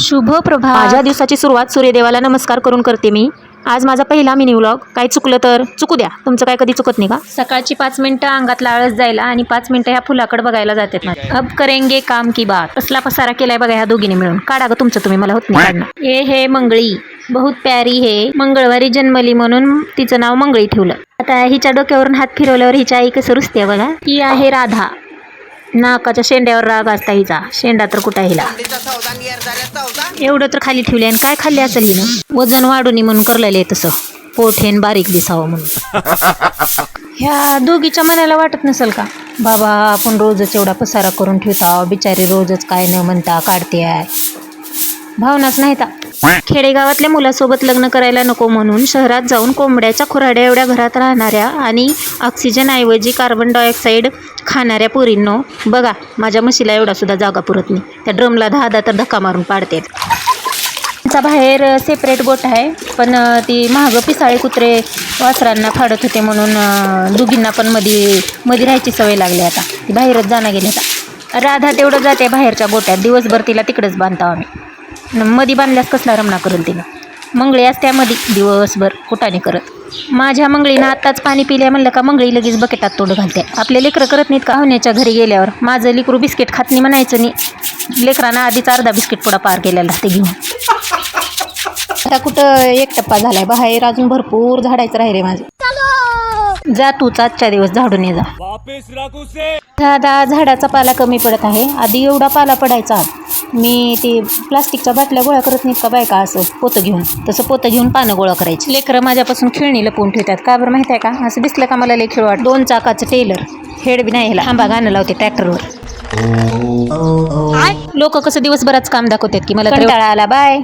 शुभ प्रभात. माझ्या दिवसाची सुरुवात सूर्यदेवाला नमस्कार करून करते मी. आज माझा पहिला मिनी व्लॉग. काही चुकलं तर चुकू द्या, तुमचं काय कधी चुकत नाही का. सकाळची 5 मिनिटं अंगातला आळस जायला आणि 5 मिनिटं ह्या फुलाकडे बघायला जातात माझे. अब करेंगे काम की बात. कसला पसारा केलाय बघा ह्या दोघींनी मिळून. काढा ग तुमचं तुम्ही, मला होत नाही काढणं. हे मंगळी बहुत प्यारी हे. मंगळवारी जन्मली म्हणून तिचं नाव मंगळी ठेवलं. आता हिच्या डोक्यावरून हात फिरवल्यावर हिच्या आई कसं रुसते बघा. ही आहे राधा. नाकाच्या शेंड्यावर राग असता हिचा. शेंडा तर कुठं हिला. एवढं तर खाली ठेवले आणि काय खाल्ले असेल हिनं. वजन वाढून म्हणून करलेलं आहे तसं. पोट हेन बारीक दिसावं म्हणून. ह्या दोघीच्या मनाला वाटत नसेल का, बाबा आपण रोजच एवढा पसारा करून ठेवता, बिचारी रोजच काय न म्हणता काढते आहे. भावनाच नाही का. खेडेगावातल्या मुलासोबत लग्न करायला नको म्हणून शहरात जाऊन कोंबड्याच्या खुराड्या एवढ्या घरात राहणाऱ्या आणि ऑक्सिजन ऐवजी कार्बन डायऑक्साईड खाणाऱ्या पोरींनो बघा, माझ्या म्हशीला एवढा सुद्धा जागा पुरत नाही. त्या ड्रमला 10 तर धक्का मारून पाडते. त्यांचा बाहेर सेपरेट गोठ आहे, पण ती महाग पिसाळे कुत्रे वासरांना फाडत होते म्हणून दोघींना पण मध्ये राहायची सवय लागली. आता ती बाहेरच जाणं गेली. आता राधा तेवढं जाते बाहेरच्या गोट्यात. दिवसभर तिला तिकडेच बांधता आम्ही. मधी बांधल्यास कसला रमणा करेल तिनं. मंगळी असत्या मध्ये दिवसभर कुठाने करत. माझ्या मंगळीनं आत्ताच पाणी पिल्या म्हणलं का मंगळी लगेच बकेटात तोंड घालते. आपले लेकरं करत नाहीत का होण्याच्या घरी गेल्यावर. माझं लेकरू बिस्किट खात नाही म्हणायचं नाही. लेकरांना आधीच अर्धा बिस्किट पुढा पार केलेला राहते घेऊन. आता कुठं एक टप्पा झालाय, बाहेर अजून भरपूर झाडायचं राहिले माझे. जा तूच आजच्या दिवस झाडून ये जा. दादा झाडाचा पाला कमी पडत आहे. आधी एवढा पाला पडायचा. मी ते प्लास्टिकच्या बाटल्या गोळा करत नाहीत का बायका, असं पोतं घेऊन, तसं पोतं घेऊन पानं गोळा करायची. लेकरं माझ्यापासून खेळणी लपवून ठेवतात. का बरं माहिती आहे का. असं दिसलं का मला लई खेळ वाटतं. 2 चाकाचं टेलर हेड बी नाही ह्याला. आंबा गाणं लावते ट्रॅक्टरवर. लोक कसं दिवसभराच काम दाखवतात की मला कंटाळा आला. बाय.